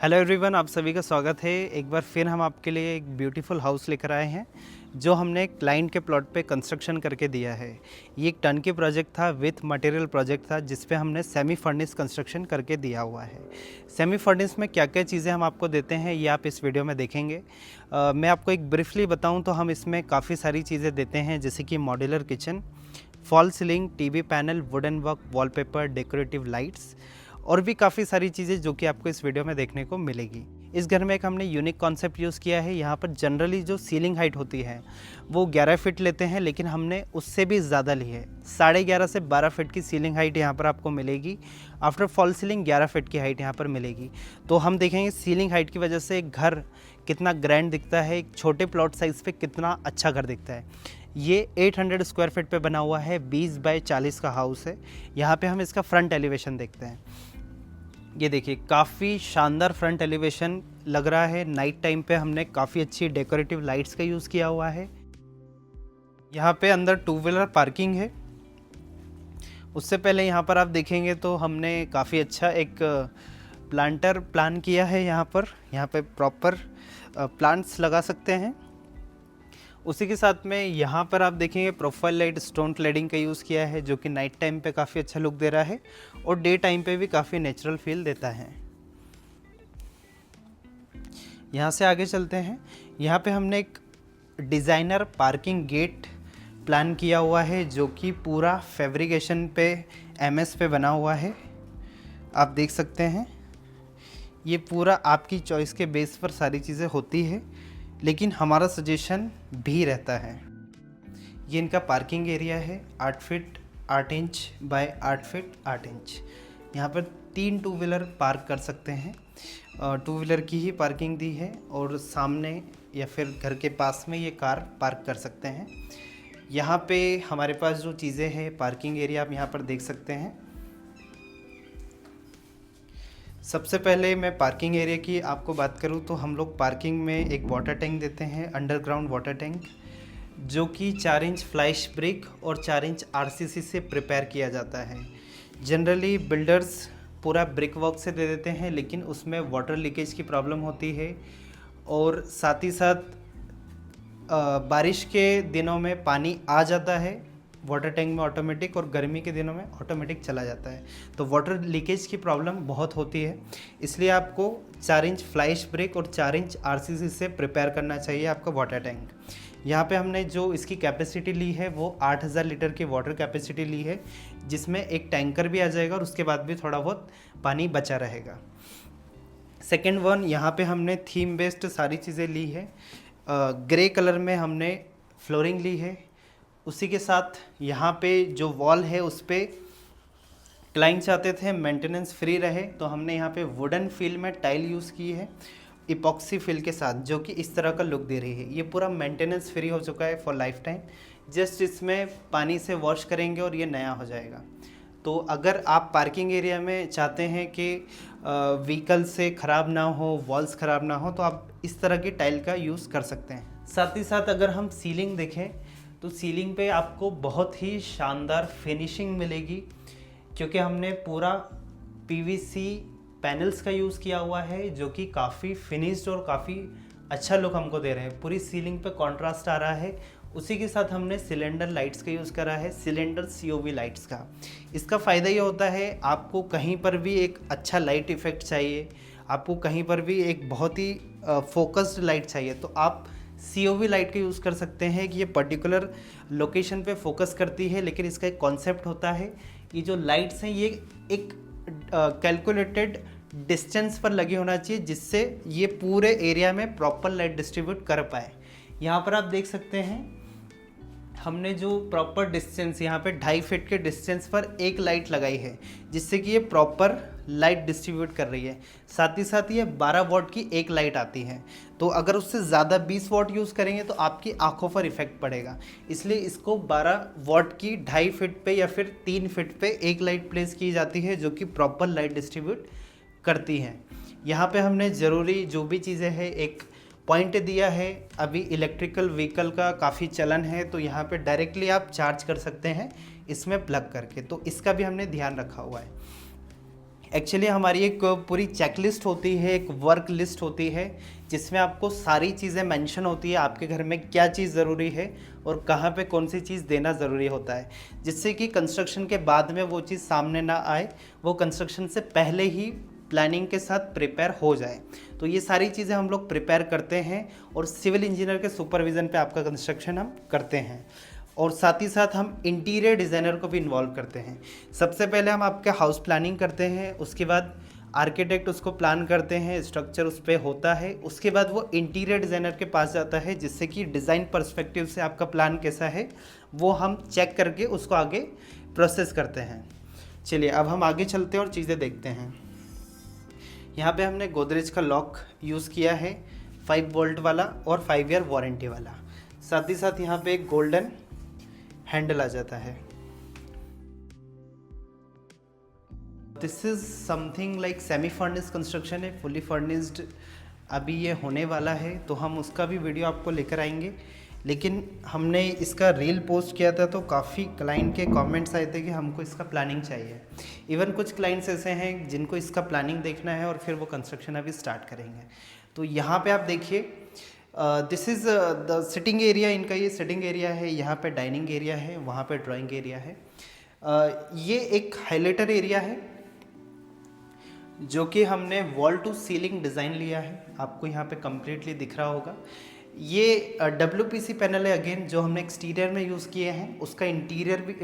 Hello everyone, आप सभी का स्वागत है। एक बार फिर हम आपके लिए एक ब्यूटीफुल हाउस लेकर आए हैं जो हमने क्लाइंट के प्लॉट पे कंस्ट्रक्शन करके दिया है। ये एक टर्न की प्रोजेक्ट था, विथ मटेरियल प्रोजेक्ट था, जिस पे हमने सेमी फर्निश कंस्ट्रक्शन करके दिया हुआ है। सेमी फर्निश में क्या क्या चीज़ें हम आपको देते हैं ये आप इस वीडियो में देखेंगे। मैं आपको एक ब्रीफली बताऊँ तो हम इसमें काफ़ी सारी चीज़ें देते हैं, जैसे कि modular kitchen, fall ceiling, TV panel, wooden work, wallpaper, decorative lights और भी काफ़ी सारी चीज़ें जो कि आपको इस वीडियो में देखने को मिलेगी। इस घर में एक हमने यूनिक कॉन्सेप्ट यूज़ किया है। यहाँ पर जनरली जो सीलिंग हाइट होती है वो 11 फीट लेते हैं, लेकिन हमने उससे भी ज़्यादा ली है। 11.5 से 12 फीट की सीलिंग हाइट यहाँ पर आपको मिलेगी। आफ्टर फॉल सीलिंग 11 फीट की हाइट यहाँ पर मिलेगी। तो हम देखेंगे सीलिंग हाइट की वजह से एक घर कितना ग्रैंड दिखता है, एक छोटे प्लॉट साइज़ पे कितना अच्छा घर दिखता है। ये 800 स्क्वायर फीट पे बना हुआ है, 20 बाय 40 का हाउस है। यहाँ पे हम इसका फ्रंट एलिवेशन देखते हैं। ये देखिए, काफ़ी शानदार फ्रंट एलिवेशन लग रहा है। नाइट टाइम पे हमने काफ़ी अच्छी डेकोरेटिव लाइट्स का यूज़ किया हुआ है। यहाँ पे अंदर 2 व्हीलर पार्किंग है। उससे पहले यहाँ पर आप देखेंगे तो हमने काफ़ी अच्छा एक प्लांटर प्लान किया है। यहाँ पे प्रॉपर प्लांट्स लगा सकते हैं। उसी के साथ में यहाँ पर आप देखेंगे प्रोफाइल लाइट स्टोन क्लेडिंग का यूज़ किया है, जो कि नाइट टाइम पे काफ़ी अच्छा लुक दे रहा है और डे टाइम पे भी काफ़ी नेचुरल फील देता है। यहाँ से आगे चलते हैं। यहाँ पे हमने एक डिज़ाइनर पार्किंग गेट प्लान किया हुआ है, जो कि पूरा फैब्रिकेशन पे एमएस पे बना हुआ है। आप देख सकते हैं, ये पूरा आपकी चॉइस के बेस पर सारी चीज़ें होती है, लेकिन हमारा सजेशन भी रहता है। ये इनका पार्किंग एरिया है, 8 feet 8 inch by 8 feet 8 inch. यहाँ पर 3 टू व्हीलर पार्क कर सकते हैं। 2 व्हीलर की ही पार्किंग दी है और सामने या फिर घर के पास में ये कार पार्क कर सकते हैं। यहाँ पे हमारे पास जो चीज़ें हैं, पार्किंग एरिया आप यहाँ पर देख सकते हैं। सबसे पहले मैं पार्किंग एरिया की आपको बात करूं तो हम लोग पार्किंग में एक वाटर टैंक देते हैं, अंडरग्राउंड वाटर टैंक, जो कि 4 इंच फ्लाइश ब्रिक और 4 इंच आरसीसी से प्रिपेयर किया जाता है। जनरली बिल्डर्स पूरा ब्रिक वर्क से दे देते हैं, लेकिन उसमें वाटर लीकेज की प्रॉब्लम होती है और साथ ही साथ बारिश के दिनों में पानी आ जाता है वाटर टैंक में ऑटोमेटिक, और गर्मी के दिनों में ऑटोमेटिक चला जाता है। तो वाटर लीकेज की प्रॉब्लम बहुत होती है, इसलिए आपको 4 इंच फ्लाइश ब्रिक और 4 इंच आरसीसी से प्रिपेयर करना चाहिए आपका वाटर टैंक। यहाँ पे हमने जो इसकी कैपेसिटी ली है वो 8000 लीटर की वाटर कैपेसिटी ली है, जिसमें एक टैंकर भी आ जाएगा और उसके बाद भी थोड़ा बहुत पानी बचा रहेगा। सेकेंड वन, यहाँ पे हमने थीम बेस्ड सारी चीज़ें ली है। ग्रे कलर में हमने फ्लोरिंग ली है। उसी के साथ यहाँ पे जो वॉल है उस पर क्लाइंट चाहते थे मेंटेनेंस फ्री रहे, तो हमने यहाँ पे वुडन फिल में टाइल यूज़ की है इपॉक्सी फिल के साथ, जो कि इस तरह का लुक दे रही है। ये पूरा मेंटेनेंस फ्री हो चुका है फॉर लाइफ टाइम। जस्ट इसमें पानी से वॉश करेंगे और ये नया हो जाएगा। तो अगर आप पार्किंग एरिया में चाहते हैं कि व्हीकल से ख़राब ना हो, वॉल्स ख़राब ना हो, तो आप इस तरह की टाइल का यूज़ कर सकते हैं। साथ ही साथ अगर हम सीलिंग देखें तो सीलिंग पे आपको बहुत ही शानदार फिनिशिंग मिलेगी, क्योंकि हमने पूरा पीवीसी पैनल्स का यूज़ किया हुआ है, जो कि काफ़ी फिनिश्ड और काफ़ी अच्छा लुक हमको दे रहे हैं। पूरी सीलिंग पे कॉन्ट्रास्ट आ रहा है। उसी के साथ हमने सिलेंडर लाइट्स का यूज़ करा है, सिलेंडर सीओवी लाइट्स का। इसका फ़ायदा ये होता है, आपको कहीं पर भी एक अच्छा लाइट इफेक्ट चाहिए, आपको कहीं पर भी एक बहुत ही फोकस्ड लाइट चाहिए, तो आप सीओवी लाइट का यूज़ कर सकते हैं कि ये पर्टिकुलर लोकेशन पे फोकस करती है। लेकिन इसका एक कॉन्सेप्ट होता है, ये जो लाइट्स हैं ये एक कैलकुलेटेड डिस्टेंस पर लगी होना चाहिए, जिससे ये पूरे एरिया में प्रॉपर लाइट डिस्ट्रीब्यूट कर पाए। यहाँ पर आप देख सकते हैं, हमने जो प्रॉपर डिस्टेंस यहाँ पे 2.5 फीट के डिस्टेंस पर एक लाइट लगाई है, जिससे कि ये प्रॉपर लाइट डिस्ट्रीब्यूट कर रही है। साथ ही साथ ये 12 वॉट की एक लाइट आती है, तो अगर उससे ज़्यादा 20 वॉट यूज़ करेंगे तो आपकी आंखों पर इफेक्ट पड़ेगा। इसलिए इसको 12 वॉट की 2.5 फीट पे या फिर 3 फीट पे एक लाइट प्लेस की जाती है, जो कि प्रॉपर लाइट डिस्ट्रीब्यूट करती हैं। यहाँ पे हमने ज़रूरी जो भी चीज़ें हैं एक पॉइंट दिया है। अभी इलेक्ट्रिकल व्हीकल का काफ़ी चलन है, तो यहाँ पे डायरेक्टली आप चार्ज कर सकते हैं इसमें प्लग करके, तो इसका भी हमने ध्यान रखा हुआ है। एक्चुअली हमारी एक पूरी चेकलिस्ट होती है, एक वर्क लिस्ट होती है, जिसमें आपको सारी चीज़ें मेंशन होती है, आपके घर में क्या चीज़ ज़रूरी है और कहाँ पे कौन सी चीज़ देना ज़रूरी होता है, जिससे कि कंस्ट्रक्शन के बाद में वो चीज़ सामने ना आए, वो कंस्ट्रक्शन से पहले ही प्लानिंग के साथ प्रिपेयर हो जाए। तो ये सारी चीज़ें हम लोग प्रिपेयर करते हैं और सिविल इंजीनियर के सुपरविज़न पे आपका कंस्ट्रक्शन हम करते हैं। और साथ ही साथ हम इंटीरियर डिज़ाइनर को भी इन्वॉल्व करते हैं। सबसे पहले हम आपके हाउस प्लानिंग करते हैं, उसके बाद आर्किटेक्ट उसको प्लान करते हैं, स्ट्रक्चर उस पर होता है, उसके बाद वो इंटीरियर डिज़ाइनर के पास जाता है, जिससे कि डिज़ाइन पर्सपेक्टिव से आपका प्लान कैसा है वो हम चेक करके उसको आगे प्रोसेस करते हैं। चलिए अब हम आगे चलते हैं और चीज़ें देखते हैं। यहाँ पे हमने गोदरेज का लॉक यूज़ किया है, 5 वोल्ट वाला और 5 ईयर वारंटी वाला। साथ ही साथ यहाँ पे एक गोल्डन हैंडल आ जाता है। This is something like semi furnished construction है, फुली फर्निश्ड अभी ये होने वाला है, तो हम उसका भी वीडियो आपको लेकर आएंगे। लेकिन हमने इसका रील पोस्ट किया था तो काफ़ी क्लाइंट के कमेंट्स आए थे कि हमको इसका प्लानिंग चाहिए। इवन कुछ क्लाइंट्स ऐसे हैं जिनको इसका प्लानिंग देखना है और फिर वो कंस्ट्रक्शन अभी स्टार्ट करेंगे। तो यहाँ पे आप देखिए, this is the sitting area, इनका ये सिटिंग एरिया है, यहाँ पे डाइनिंग एरिया है, वहाँ पे ड्राइंग एरिया है। ये एक हाइलाइटर एरिया है जो कि हमने वॉल टू सीलिंग डिज़ाइन लिया है, आपको यहाँ पे कम्प्लीटली दिख रहा होगा। ये WPC पैनल है अगेन, जो हमने एक्सटीरियर में यूज़ किए हैं, उसका इंटीरियर भी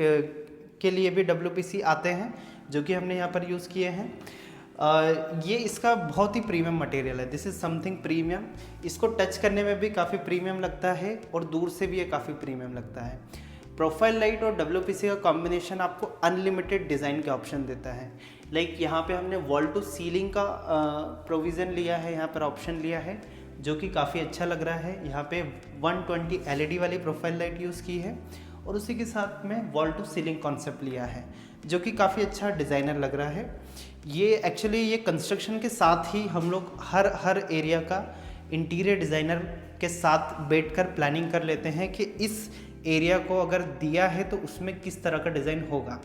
के लिए भी WPC आते हैं जो कि हमने यहाँ पर यूज़ किए हैं। ये इसका बहुत ही प्रीमियम मटेरियल है, दिस इज़ समथिंग प्रीमियम। इसको टच करने में भी काफ़ी प्रीमियम लगता है और दूर से भी ये काफ़ी प्रीमियम लगता है। प्रोफाइल लाइट और WPC का कॉम्बिनेशन आपको अनलिमिटेड डिज़ाइन के ऑप्शन देता है। लाइक यहाँ पे हमने वॉल टू सीलिंग का प्रोविज़न लिया है, यहाँ पर ऑप्शन लिया है जो कि काफ़ी अच्छा लग रहा है। यहाँ पे 120 LED वाली प्रोफाइल लाइट यूज़ की है और उसी के साथ में वॉल टू सीलिंग कॉन्सेप्ट लिया है जो कि काफ़ी अच्छा डिज़ाइनर लग रहा है। ये एक्चुअली ये कंस्ट्रक्शन के साथ ही हम लोग हर एरिया का इंटीरियर डिज़ाइनर के साथ बैठकर प्लानिंग कर लेते हैं कि इस एरिया को अगर दिया है तो उसमें किस तरह का डिज़ाइन होगा।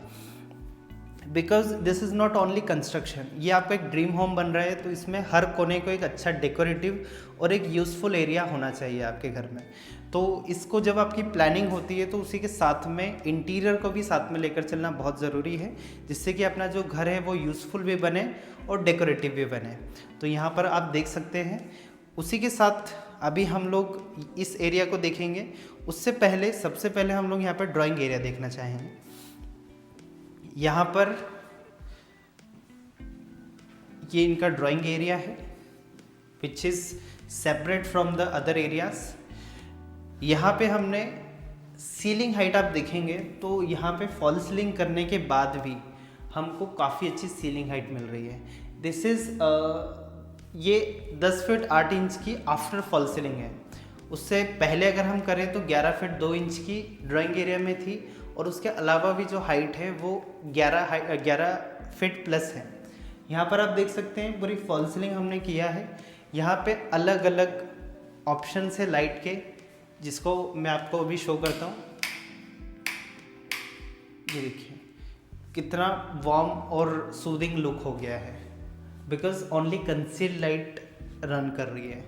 Because this is not only construction, ये आपका एक ड्रीम होम बन रहा है, तो इसमें हर कोने को एक अच्छा डेकोरेटिव और एक यूज़फुल एरिया होना चाहिए आपके घर में। तो इसको जब आपकी प्लानिंग होती है तो उसी के साथ में इंटीरियर को भी साथ में लेकर चलना बहुत ज़रूरी है, जिससे कि अपना जो घर है वो यूज़फुल भी बने और डेकोरेटिव भी बने। तो यहाँ पर आप देख सकते हैं। उसी के साथ अभी हम लोग इस एरिया को देखेंगे, उससे पहले सबसे पहले हम लोग यहाँ पर ड्राइंग एरिया देखना चाहेंगे। यहाँ पर ये इनका ड्राइंग एरिया है which is separate from the other areas. यहाँ पे हमने सीलिंग हाइट आप देखेंगे तो यहाँ पे फॉल सीलिंग करने के बाद भी हमको काफ़ी अच्छी सीलिंग हाइट मिल रही है। दिस इज़ ये 10 फीट 8 इंच की आफ्टर फॉल सीलिंग है। उससे पहले अगर हम करें तो 11 फीट 2 इंच की ड्राइंग एरिया में थी और उसके अलावा भी जो हाइट है वो 11 फीट प्लस है। यहाँ पर आप देख सकते हैं पूरी फॉल सीलिंग हमने किया है। यहाँ पे अलग अलग ऑप्शन है लाइट के, जिसको मैं आपको अभी शो करता हूँ। ये देखिए कितना वार्म और सूदिंग लुक हो गया है, because only concealed light run कर रही है।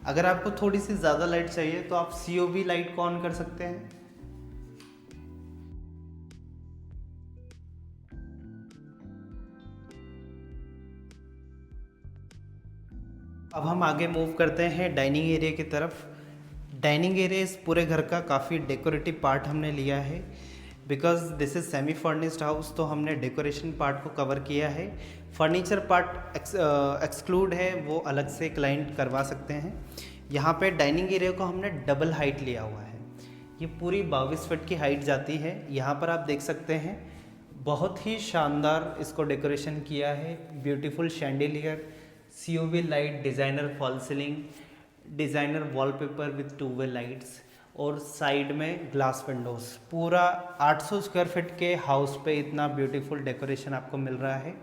अगर आपको थोड़ी सी ज़्यादा लाइट चाहिए तो आप COB लाइट को ऑन कर सकते हैं। अब हम आगे मूव करते हैं डाइनिंग एरिया की तरफ। डाइनिंग एरिया इस पूरे घर का काफ़ी डेकोरेटिव पार्ट हमने लिया है, because this is semi furnished house, तो हमने डेकोरेशन पार्ट को कवर किया है। फर्नीचर पार्ट एक्सक्लूड है, वो अलग से क्लाइंट करवा सकते हैं। यहाँ पे डाइनिंग एरिया को हमने डबल हाइट लिया हुआ है, ये पूरी 22 फीट की हाइट जाती है। यहाँ पर आप देख सकते हैं बहुत ही शानदार इसको डेकोरेशन किया है। Beautiful chandelier, COB light, designer fall ceiling, designer wallpaper with 2 way lights और साइड में ग्लास विंडोज़। पूरा 800 स्क्वायर फीट के हाउस पे इतना ब्यूटीफुल डेकोरेशन आपको मिल रहा है।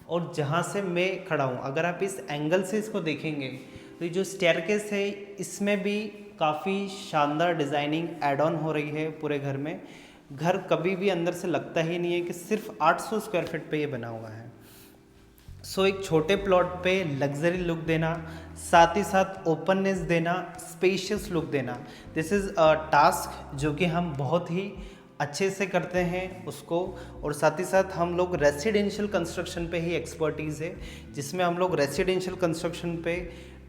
और जहाँ से मैं खड़ा हूँ, अगर आप इस एंगल से इसको देखेंगे तो ये जो स्टेयरकेस है इसमें भी काफ़ी शानदार डिज़ाइनिंग ऐड ऑन हो रही है पूरे घर में। घर कभी भी अंदर से लगता ही नहीं है कि सिर्फ 800 स्क्वायर फीट पे ये बना हुआ है। सो एक छोटे प्लॉट पे लग्जरी लुक देना, साथ ही साथ ओपननेस देना, स्पेशियस लुक देना, दिस इज़ अ टास्क जो कि हम बहुत ही अच्छे से करते हैं उसको। और साथ ही साथ हम लोग रेसिडेंशियल कंस्ट्रक्शन पे ही एक्सपर्टीज़ है, जिसमें हम लोग रेसिडेंशियल कंस्ट्रक्शन पे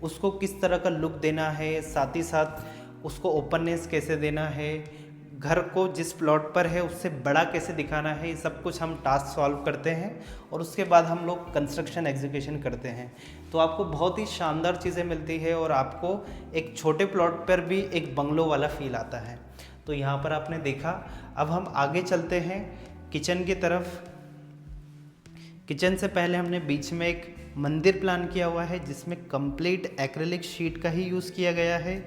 उसको किस तरह का लुक देना है, साथ ही साथ उसको ओपननेस कैसे देना है, घर को जिस प्लॉट पर है उससे बड़ा कैसे दिखाना है, ये सब कुछ हम टास्क सॉल्व करते हैं और उसके बाद हम लोग कंस्ट्रक्शन एग्जीक्यूशन करते हैं। तो आपको बहुत ही शानदार चीज़ें मिलती है और आपको एक छोटे प्लॉट पर भी एक बंगलो वाला फील आता है। तो यहाँ पर आपने देखा। अब हम आगे चलते हैं किचन की तरफ। किचन से पहले हमने बीच में एक मंदिर प्लान किया हुआ है जिसमें कंप्लीट एक्रेलिक शीट का ही यूज़ किया गया है।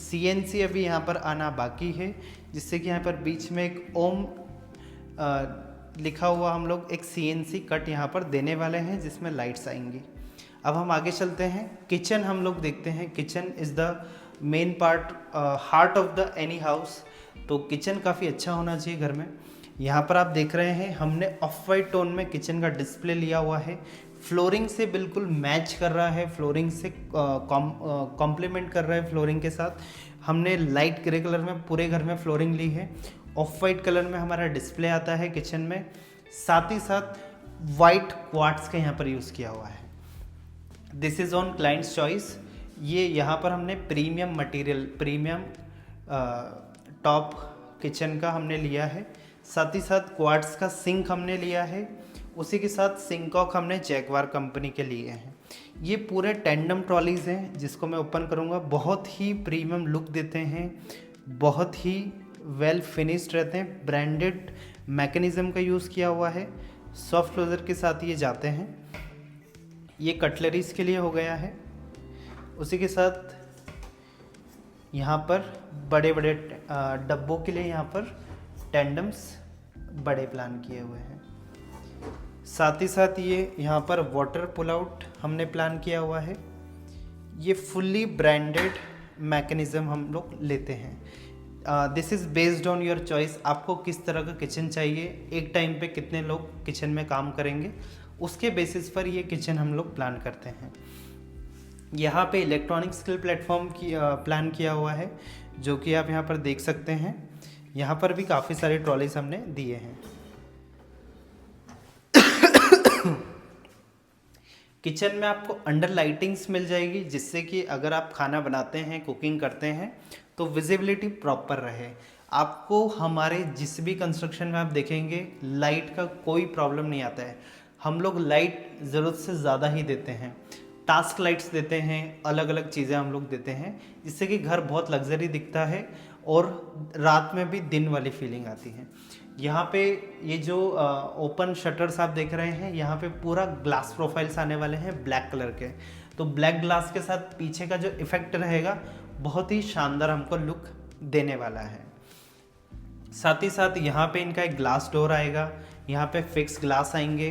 सीएनसी अभी यहाँ पर आना बाकी है, जिससे कि यहाँ पर बीच में एक ओम लिखा हुआ हम लोग एक सीएनसी कट यहाँ पर देने वाले हैं जिसमें लाइट्स आएंगी। अब हम आगे चलते हैं, किचन हम लोग देखते हैं। Kitchen is the main part, heart of the any house. तो किचन काफ़ी अच्छा होना चाहिए घर में। यहाँ पर आप देख रहे हैं हमने ऑफ वाइट टोन में किचन का डिस्प्ले लिया हुआ है, फ्लोरिंग से बिल्कुल मैच कर रहा है, फ्लोरिंग से कॉम्प्लीमेंट कर रहा है। फ्लोरिंग के साथ हमने लाइट ग्रे कलर में पूरे घर में फ्लोरिंग ली है, ऑफ वाइट कलर में हमारा डिस्प्ले आता है किचन में, साथ ही साथ वाइट क्वार्ट्स का यहाँ पर यूज़ किया हुआ है। This is on clients choice. ये यहाँ पर हमने premium material, premium top kitchen का हमने लिया है, साथ ही साथ क्वार्ट्स का सिंक हमने लिया है, उसी के साथ सिंकॉक हमने जैगवार कंपनी के लिए हैं। ये पूरे टेंडम ट्रॉलीज़ हैं जिसको मैं ओपन करूँगा, बहुत ही प्रीमियम लुक देते हैं, बहुत ही वेल फिनिश्ड रहते हैं, ब्रांडेड मैकेनिज़्म का यूज़ किया हुआ है, सॉफ्ट क्लोजर के साथ ये जाते हैं। ये कटलरीज के लिए हो गया है, उसी के साथ यहाँ पर बड़े बड़े डब्बों के लिए यहाँ पर टेंडम्स बड़े प्लान किए हुए हैं। साथ ही साथ ये यहाँ पर वाटर पुल आउट हमने प्लान किया हुआ है। ये फुल्ली ब्रांडेड मैकेनिज़्म हम लोग लेते हैं। This is based on your choice, आपको किस तरह का किचन चाहिए, एक टाइम पे कितने लोग किचन में काम करेंगे, उसके बेसिस पर ये किचन हम लोग प्लान करते हैं। यहाँ पे इलेक्ट्रॉनिक स्किल प्लेटफॉर्म की प्लान किया हुआ है जो कि आप यहाँ पर देख सकते हैं। यहाँ पर भी काफ़ी सारे ट्रॉलीज हमने दिए हैं। किचन में आपको अंडर लाइटिंग्स मिल जाएगी जिससे कि अगर आप खाना बनाते हैं, कुकिंग करते हैं तो विजिबिलिटी प्रॉपर रहे। आपको हमारे जिस भी कंस्ट्रक्शन में आप देखेंगे लाइट का कोई प्रॉब्लम नहीं आता है। हम लोग लाइट ज़रूरत से ज़्यादा ही देते हैं, टास्क लाइट्स देते हैं, अलग अलग चीज़ें हम लोग देते हैं जिससे कि घर बहुत लग्जरी दिखता है और रात में भी दिन वाली फीलिंग आती है। यहाँ पे ये जो ओपन शटर्स आप देख रहे हैं, यहाँ पे पूरा ग्लास प्रोफाइल्स आने वाले हैं ब्लैक कलर के। तो ब्लैक ग्लास के साथ पीछे का जो इफ़ेक्ट रहेगा बहुत ही शानदार हमको लुक देने वाला है। साथ ही साथ यहाँ पे इनका एक ग्लास डोर आएगा, यहाँ पे फिक्स ग्लास आएंगे,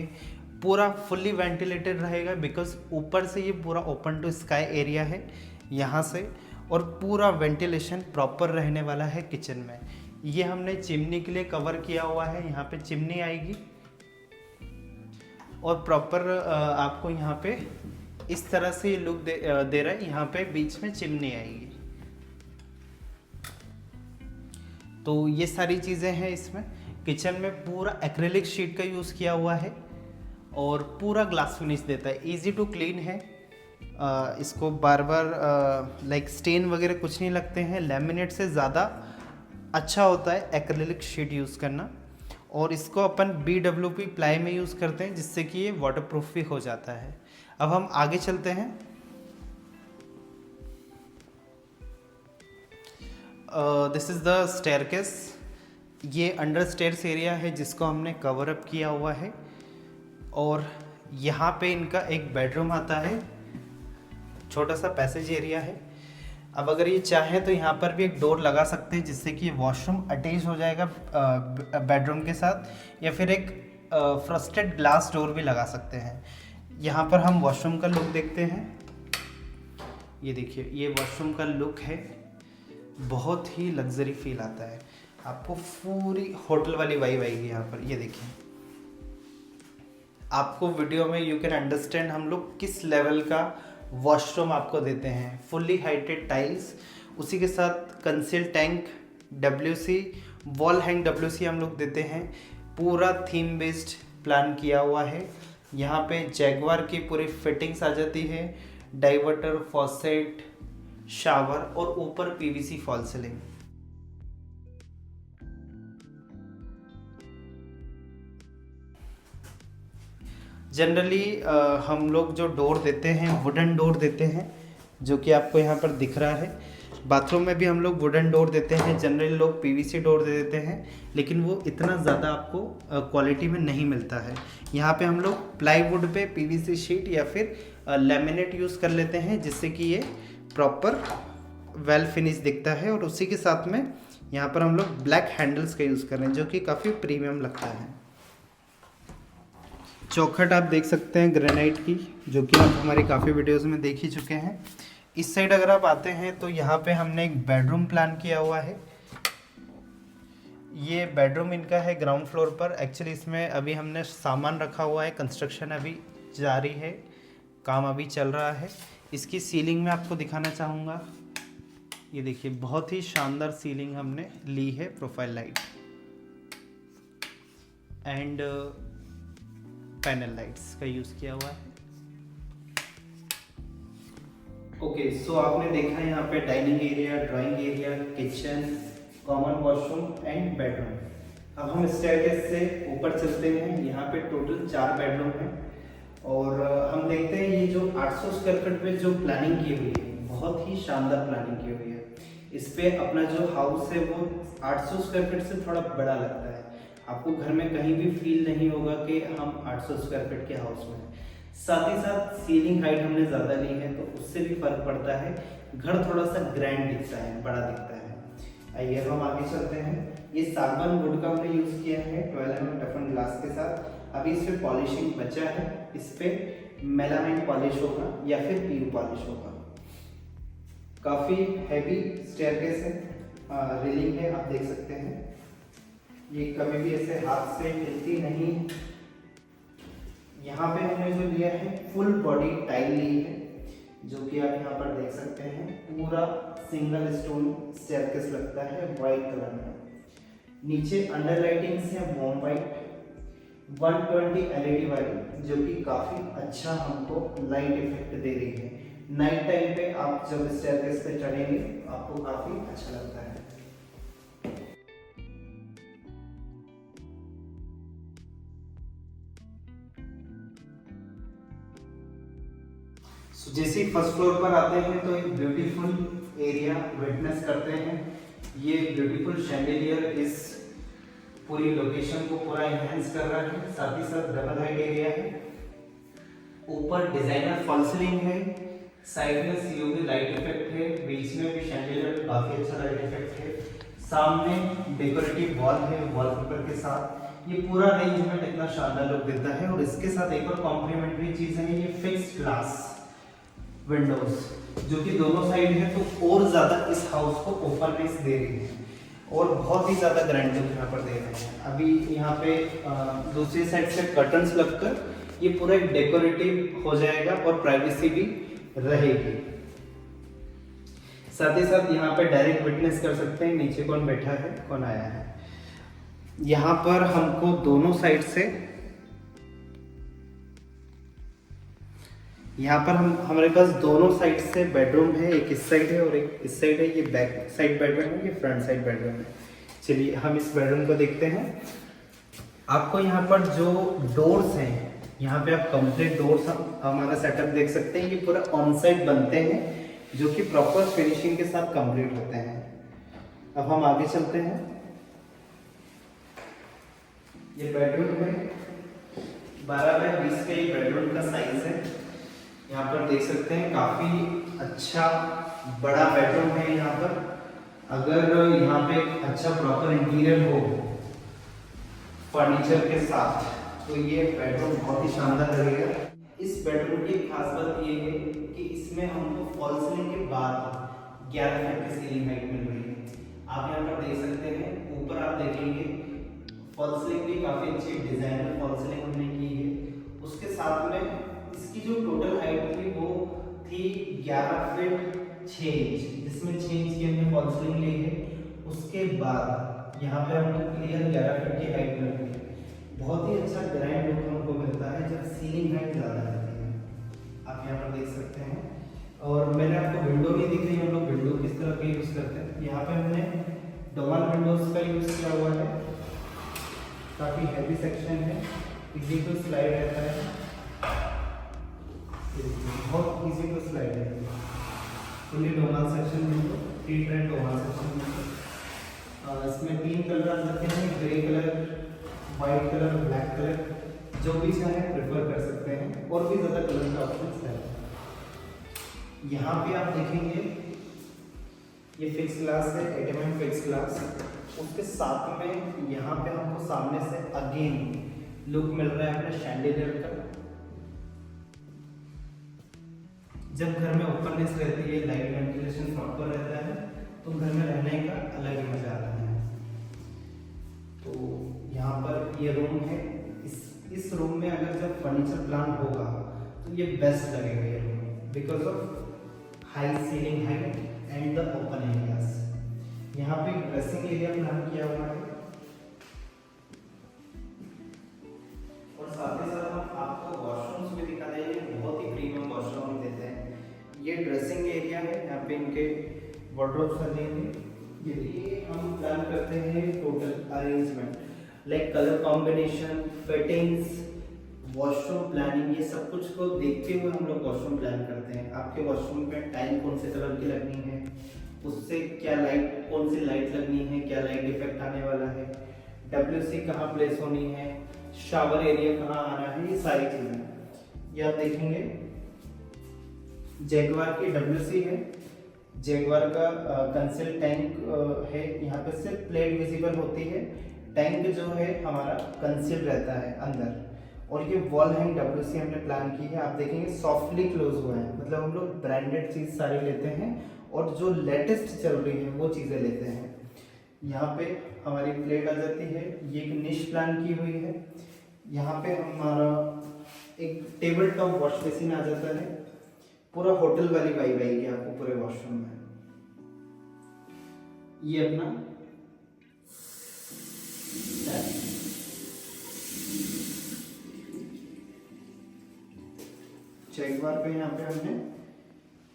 पूरा फुल्ली वेंटिलेटेड रहेगा बिकॉज ऊपर से ये पूरा ओपन टू स्काई एरिया है यहाँ से, और पूरा वेंटिलेशन प्रॉपर रहने वाला है किचन में। ये हमने चिमनी के लिए कवर किया हुआ है, यहाँ पे चिमनी आएगी और प्रॉपर आपको यहाँ पे इस तरह से ये लुक दे रहा है। यहाँ पे बीच में चिमनी आएगी। तो ये सारी चीज़ें हैं इसमें। किचन में पूरा एक्रेलिक शीट का यूज़ किया हुआ है और पूरा ग्लास फिनिश देता है, इजी टू क्लीन है। इसको बार बार लाइक स्टेन वगैरह कुछ नहीं लगते हैं। लैमिनेट से ज़्यादा अच्छा होता है एक्रेलिक शीट यूज़ करना, और इसको अपन BWP प्लाई में यूज़ करते हैं जिससे कि ये वाटरप्रूफ भी हो जाता है। अब हम आगे चलते हैं। This is the staircase. ये अंडर स्टेयर्स एरिया है जिसको हमने कवर अप किया हुआ है, और यहाँ पे इनका एक बेडरूम आता है, छोटा सा पैसेज एरिया है। अब अगर ये चाहें तो यहाँ पर भी एक डोर लगा सकते हैं जिससे कि वॉशरूम अटैच हो जाएगा बेडरूम के साथ, या फिर एक फ्रस्टेड ग्लास डोर भी लगा सकते हैं। यहाँ पर हम वॉशरूम का लुक देखते हैं। ये देखिए, ये वॉशरूम का लुक है, बहुत ही लग्जरी फील आता है, आपको पूरी होटल वाली वाइब आएगी यहाँ पर। ये देखिए, आपको वीडियो में यू कैन अंडरस्टैंड हम लोग किस लेवल का वॉशरूम आपको देते हैं। फुल्ली हाइटेड टाइल्स, उसी के साथ conceal tank, WC, wall hang WC हम लोग देते हैं। पूरा थीम बेस्ड प्लान किया हुआ है। यहाँ पे जैगवार की पूरी फिटिंग्स आ जाती है, डाइवर्टर, फॉसेट, शावर और ऊपर PVC फॉल सीलिंग। जनरली हम लोग जो डोर देते हैं वुडन डोर देते हैं, जो कि आपको यहाँ पर दिख रहा है। बाथरूम में भी हम लोग वुडन डोर देते हैं। जनरली लोग PVC डोर दे देते हैं, लेकिन वो इतना ज़्यादा आपको क्वालिटी में नहीं मिलता है। यहाँ पे हम लोग प्लाईवुड पे PVC शीट या फिर लैमिनेट यूज़ कर लेते हैं, जिससे कि ये प्रॉपर वेल फिनिश दिखता है। और उसी के साथ में यहाँ पर हम लोग ब्लैक हैंडल्स का यूज़ कर रहे हैं, जो कि काफ़ी प्रीमियम लगता है। चौखट आप देख सकते हैं ग्रेनाइट की, जो कि आप हमारी काफ़ी वीडियोस में देख ही चुके हैं। इस साइड अगर आप आते हैं तो यहाँ पे हमने एक बेडरूम प्लान किया हुआ है। ये बेडरूम इनका है ग्राउंड फ्लोर पर। एक्चुअली इसमें अभी हमने सामान रखा हुआ है, कंस्ट्रक्शन अभी जारी है, काम अभी चल रहा है। इसकी सीलिंग में आपको दिखाना चाहूँगा। ये देखिए, बहुत ही शानदार सीलिंग हमने ली है, profile light and panel lights का यूज़ किया हुआ है। ओके, सो आपने देखा यहाँ पे dining area, drawing area, kitchen, common washroom and bedroom. अब हम स्टेयरकेस से ऊपर चलते हैं। यहाँ पे टोटल 4 बेडरूम हैं और हम देखते हैं ये जो 800 स्क्वायर फीट पे जो प्लानिंग की हुई है, बहुत ही शानदार प्लानिंग की हुई है। इस पे अपना जो हाउस है वो 800 स्क्वायर फीट से थोड़ा बड़ा लगता है। आपको घर में कहीं भी फील नहीं होगा कि हम 800 स्क्वायर फीट के हाउस में हैं। साथ ही साथ सीलिंग हाइट हमने ज़्यादा ली है, तो उससे भी फर्क पड़ता है। घर थोड़ा सा ग्रैंड दिखता है, बड़ा दिखता है। आइए हम आगे चलते हैं। ये सागवान वुड का हमने यूज़ किया है 12 mm टफन ग्लास के साथ। अभी इस पे पॉलिशिंग बचा है। इस पे मेलामाइन पॉलिश होगा या फिर PU पॉलिश होगा। काफ़ी हैवी स्टेयरकेस है, रेलिंग है, आप देख सकते हैं। ये कभी भी ऐसे हाथ से हिलती नहीं। यहाँ पे हमने जो लिया है फुल बॉडी टाइल ली है, जो कि आप यहाँ पर देख सकते हैं। पूरा सिंगल स्टोन स्टेयरकेस लगता है वाइट कलर में। नीचे अंडर लाइटिंग्स है वॉर्म वाइट 120 LED वाली, जो कि काफ़ी अच्छा हमको लाइट इफेक्ट दे रही है। नाइट टाइम पे आप जब स्टेयरकेस पे चढ़ेंगे आपको काफ़ी अच्छा लगता है। जैसे फर्स्ट फ्लोर पर आते हैं तो एक ब्यूटीफुल एरिया विटनेस करते हैं। ये ब्यूटीफुल शैंडिलियर इस पूरी लोकेशन को पूरा एनहांस कर रहा है। साथ ही साथ डबल हाइट एरिया है, ऊपर डिजाइनर फॉल सीलिंग है, साइड में COB लाइट इफेक्ट है, बीच में भी शैंडिलियर काफी अच्छा लाइट इफेक्ट है, सामने डेकोरेटिव वॉल है वॉलपेपर के साथ। ये पूरा रेंज में कितना शानदार लुक देता है। और इसके साथ एक और कॉम्प्लीमेंट्री चीज है, ये फिक्स्ड ग्लास विंडोज, जो कि दोनों साइड है, तो और ज़्यादा इस हाउस को ओपननेस दे रही है और बहुत ही ज़्यादा ग्रैंड लुक यहाँ पर दे रहे हैं। अभी यहाँ पे दूसरी साइड से कर्टन्स लगकर ये पूरा एक डेकोरेटिव हो जाएगा और प्राइवेसी भी रहेगी। साथ ही साथ यहाँ पे डायरेक्ट विटनेस कर सकते हैं नीचे कौन बैठा है, कौन आया है। यहाँ पर हमको दोनों साइड से, यहाँ पर हमारे पास दोनों साइड से बेडरूम है। एक इस साइड है और एक इस साइड है। ये बैक साइड बेडरूम है, ये फ्रंट साइड बेडरूम है। चलिए हम इस बेडरूम को देखते हैं। आपको यहाँ पर जो डोर्स हैं, यहाँ पे आप कंप्लीट डोर्स हमारा सेटअप देख सकते हैं। ये पूरा ऑन साइड बनते हैं, जो कि प्रॉपर फिनिशिंग के साथ कंप्लीट होते हैं। अब हम आगे चलते हैं। ये बेडरूम है, 12 बाय 20 का ये बेडरूम का साइज है। यहाँ पर देख सकते हैं काफ़ी अच्छा बड़ा बेडरूम है। यहाँ पर अगर यहाँ पे अच्छा प्रॉपर इंटीरियर हो फर्नीचर के साथ, तो ये बेडरूम बहुत ही शानदार लगेगा। इस बेडरूम की खास बात ये है कि इसमें हमको फॉल सीलिंग के बाद 11 फीट की सीलिंग हाइट मिल रही है। आप यहाँ पर देख सकते हैं, ऊपर आप देखेंगे फॉल सीलिंग भी काफ़ी अच्छी डिजाइनर फॉल सीलिंग हमने की है। उसके साथ में इसकी जो टोटल हाइट थी वो थी 11 फीट 6 इंच, जिसमें 6 इंच की हमने फॉल सीलिंग ली है। उसके बाद यहाँ पे हमने क्लियर 11 फीट की हाइट में रखी है। बहुत ही अच्छा ग्रैंड लुक हमको मिलता है जब सीलिंग हाइट ज़्यादा रहती है, आप यहाँ पर देख सकते हैं। और मैंने आपको विंडो भी दिखाई, हम लोग विंडो किस तरह के यूज़ करते हैं। यहाँ पे हमने डबल विंडोज़ का यूज़ किया हुआ है, काफ़ी हैवी सेक्शन है, इजी टू स्लाइड रहता है, बहुत इजी टू स्लाइड है। Fully Domal section window, 3 track Domal section window. इसमें 3 कलर आ जाते हैं, grey colour, white colour, black colour, जो भी चाहे प्रेफर कर सकते हैं, और भी ज़्यादा कलर का ऑप्शन है। यहाँ पे आप देखेंगे ये फिक्स ग्लास है, 8 mm फिक्स ग्लास। उसके साथ में यहाँ पे हमको सामने से अगेन लुक मिल रहा है अपने शैंडिलियर का। जब घर में ओपननेस रहती है, लाइट वेंटिलेशन प्रॉपर रहता है, तो घर में रहने का अलग ही मजा आता है। तो यहाँ पर ये रूम है, इस रूम में अगर जब फर्नीचर प्लान होगा तो ये बेस्ट लगेगा ये room, because of high ceiling height and the open areas. यहाँ पे ड्रेसिंग एरिया प्लान किया हुआ है, और साथ ही साथ हम आपको वॉशरूम्स भी दिखा देंगे, बहुत ही प्रीमियम वॉशरूम हम देते हैं। ये ड्रेसिंग एरिया है, यहाँ पे इनके वार्डरोब्स लगे हैं। ये हम प्लान करते हैं total arrangement, like colour combination, fittings, washroom planning, ये सब कुछ को देखते हुए हम लोग वॉशरूम प्लान करते हैं। आपके वॉशरूम पे टाइल कौन से कलर की लगनी है, उससे क्या लाइट, कौन सी लाइट लगनी है, क्या लाइट इफेक्ट आने वाला है, WC कहाँ प्लेस होनी है, शावर एरिया कहाँ आना है, ये सारी चीज़ें ये आप देखेंगे। जैगवार की WC है, जैगवार का कंसील टैंक है, यहाँ पे सिर्फ प्लेट विजिबल होती है, टैंक जो है हमारा कंसील रहता है अंदर। और ये वॉल हैंग WC हमने प्लान की है, आप देखेंगे सॉफ्टली क्लोज हुआ है, मतलब हम लोग ब्रांडेड चीज़ सारी लेते हैं और जो लेटेस्ट चल रही है वो चीज़ें लेते हैं। यहाँ पे हमारी प्लेट आ जाती है, ये एक निश प्लान की हुई है। यहाँ पे हमारा एक टेबल टॉप वॉश बेसिन आ जाता है, पूरा होटल वाली वाइब आएगी आपको पूरे वॉशरूम में। ये अपना जैगवार पे यहाँ पे हमने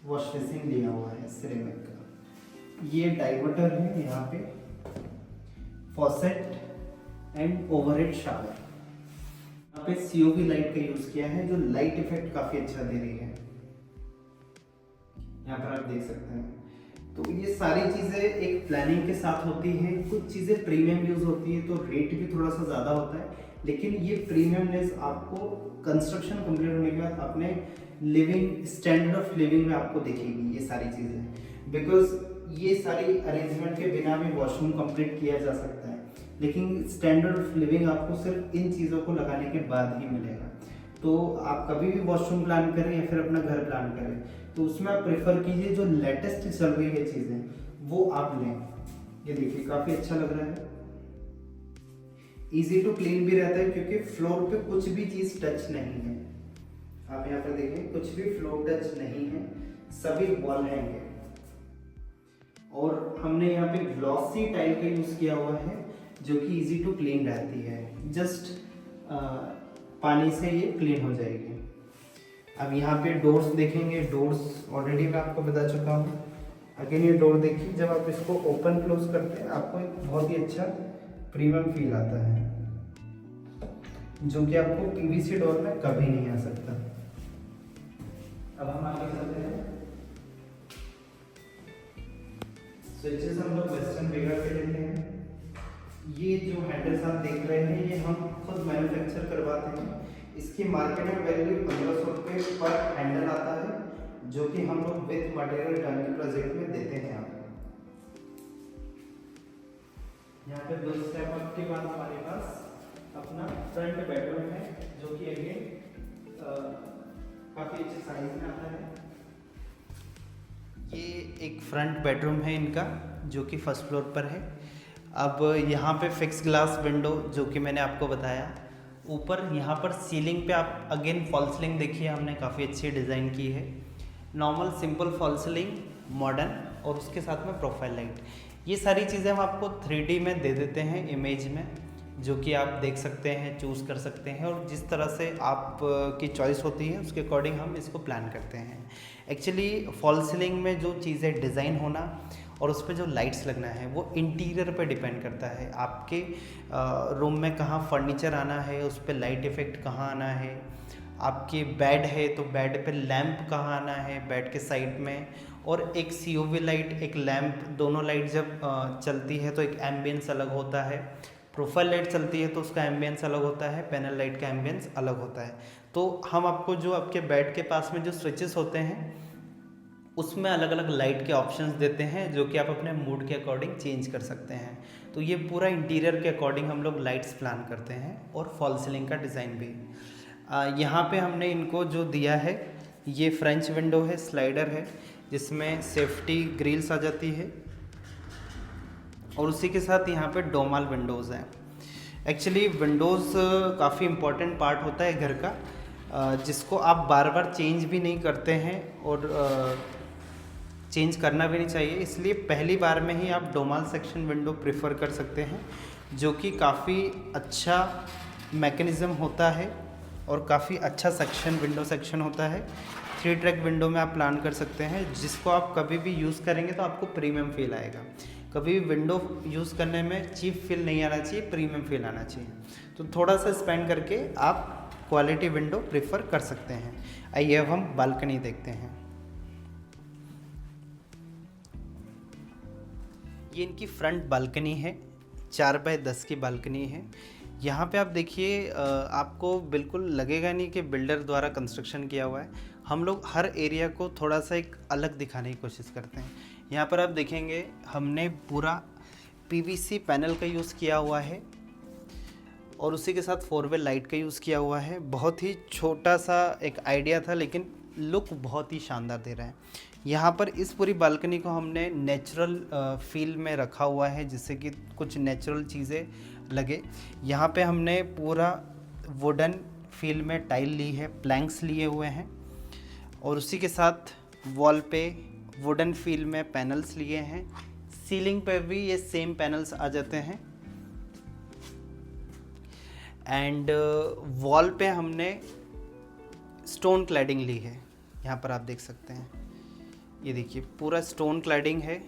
वॉश बेसिन लिया हुआ है सिरेमिक का। ये डाइवर्टर है, यहाँ पे फॉसेट एंड ओवरहेड शावर। यहाँ पे COV लाइट का यूज किया है, जो लाइट इफेक्ट काफी अच्छा दे रही है, यहाँ पर आप देख सकते हैं। तो ये सारी चीजें एक प्लानिंग के साथ होती है। कुछ चीजें प्रीमियम यूज होती है तो रेट भी थोड़ा सा ज्यादा होता है, लेकिन ये प्रीमियमनेस आपको कंस्ट्रक्शन कंप्लीट होने के बाद अपने लिविंग स्टैंडर्ड ऑफ लिविंग में आपको दिखेगी ये सारी चीजें। बिकॉज ये सारी अरेंजमेंट के बिना भी वॉशरूम कंप्लीट किया जा सकता है, लेकिन स्टैंडर्ड ऑफ लिविंग आपको सिर्फ इन चीज़ों को लगाने के बाद ही मिलेगा। तो आप कभी भी वॉशरूम प्लान करें या फिर अपना घर प्लान करें, तो उसमें आप प्रेफर कीजिए जो लेटेस्ट चल रही है चीज़ें वो आप लें। ये देखिए काफ़ी अच्छा लग रहा है, इजी टू क्लीन भी रहता है, क्योंकि फ्लोर पे कुछ भी चीज़ टच नहीं है। आप यहाँ पर देखिए कुछ भी फ्लोर टच नहीं है, सभी वॉल हैंग है। और हमने यहाँ पे ग्लॉसी टाइल का यूज़ किया हुआ है, जो कि इजी टू क्लीन रहती है, जस्ट पानी से ये क्लीन हो जाएगी। अब यहाँ पे डोर्स देखेंगे, डोर्स ऑलरेडी मैं आपको बता चुका हूँ। अगेन ये डोर देखिए, जब आप इसको ओपन क्लोज करते हैं आपको एक बहुत ही अच्छा प्रीमियम फील आता है, जो कि आपको PVC डोर में कभी नहीं आ सकता। अब हम आगे चलते हैं। स्विचेस हम लोग वेस्टर्न वेगा के लेते हैं। ये जो हैंडल्स आप देख रहे हैं ये हम खुद मैन्युफैक्चर करवाते हैं। इसकी मार्केट में वैल्यू 1500 रुपये पर हैंडल आता है, जो कि हम लोग विथ मटेरियल टर्निंग प्रोजेक्ट में देते हैं। यहाँ पे दो स्टेप अप के बाद हमारे पास अपना फ्रंट बेडरूम है, जो कि अगेन काफ़ी अच्छे साइज में आता है। ये एक फ्रंट बेडरूम है इनका, जो कि फर्स्ट फ्लोर पर है। अब यहाँ पे फिक्स ग्लास विंडो, जो कि मैंने आपको बताया, ऊपर यहाँ पर सीलिंग पे आप अगेन फॉल सीलिंग देखिए, हमने काफ़ी अच्छी डिज़ाइन की है। Normal simple fall ceiling, modern और उसके साथ में प्रोफाइल लाइट। ये सारी चीज़ें हम आपको 3D में दे देते हैं इमेज में, जो कि आप देख सकते हैं, चूज़ कर सकते हैं और जिस तरह से आप की चॉइस होती है उसके अकॉर्डिंग हम इसको प्लान करते हैं। एक्चुअली फॉल सीलिंग में जो चीज़ें डिज़ाइन होना और उस पर जो लाइट्स लगना है वो इंटीरियर पे डिपेंड करता है। आपके रूम में कहाँ फर्नीचर आना है, उस पर लाइट इफ़ेक्ट कहाँ आना है। आपकी बेड है तो बेड पे लैंप कहाँ आना है, बेड के साइड में। और एक COV लाइट, एक लैंप, दोनों लाइट जब चलती है तो एक एम्बियंस अलग होता है। प्रोफाइल लाइट चलती है तो उसका एम्बियंस अलग होता है, पैनल लाइट का एम्बियंस अलग होता है। तो हम आपको जो आपके बेड के पास में जो स्विचेस होते हैं उसमें अलग अलग लाइट के ऑप्शंस देते हैं, जो कि आप अपने मूड के अकॉर्डिंग चेंज कर सकते हैं। तो ये पूरा इंटीरियर के अकॉर्डिंग हम लोग लाइट्स प्लान करते हैं और फॉल सीलिंग का डिज़ाइन भी। यहाँ पे हमने इनको जो दिया है, ये फ्रेंच विंडो है, स्लाइडर है, जिसमें सेफ्टी ग्रिल्स आ जाती है और उसी के साथ यहाँ पे डोमाल विंडोज़ हैं। एक्चुअली विंडोज़ काफ़ी इम्पोर्टेंट पार्ट होता है घर का, जिसको आप बार बार चेंज भी नहीं करते हैं और चेंज करना भी नहीं चाहिए। इसलिए पहली बार में ही आप डोमाल सेक्शन विंडो प्रेफर कर सकते हैं, जो कि काफ़ी अच्छा मैकेनिज़्म होता है और काफ़ी अच्छा सेक्शन, विंडो सेक्शन होता है। 3 ट्रैक विंडो में आप प्लान कर सकते हैं, जिसको आप कभी भी यूज़ करेंगे तो आपको प्रीमियम फील आएगा। कभी भी विंडो यूज़ करने में चीप फील नहीं आना चाहिए, प्रीमियम फील आना चाहिए। तो थोड़ा सा स्पेंड करके आप क्वालिटी विंडो प्रेफर कर सकते हैं। आइए अब हम बालकनी देखते हैं। ये इनकी फ्रंट बालकनी है, 4 बाय 10 की बालकनी है। यहाँ पे आप देखिए, आपको बिल्कुल लगेगा नहीं कि बिल्डर द्वारा कंस्ट्रक्शन किया हुआ है। हम लोग हर एरिया को थोड़ा सा एक अलग दिखाने की कोशिश करते हैं। यहाँ पर आप देखेंगे हमने पूरा PVC पैनल का यूज़ किया हुआ है और उसी के साथ 4 वे लाइट का यूज़ किया हुआ है। बहुत ही छोटा सा एक आइडिया था, लेकिन लुक बहुत ही शानदार दे रहा है। यहाँ पर इस पूरी बालकनी को हमने नेचुरल फील में रखा हुआ है, जिससे कि कुछ नेचुरल चीज़ें लगे। यहाँ पे हमने पूरा वुडन फील में टाइल ली है, प्लैंक्स लिए हुए हैं और उसी के साथ वॉल पे वुडन फील में पैनल्स लिए हैं। सीलिंग पे भी ये सेम पैनल्स आ जाते हैं एंड वॉल पे हमने स्टोन क्लैडिंग ली है। यहाँ पर आप देख सकते हैं, ये देखिए पूरा स्टोन क्लैडिंग है,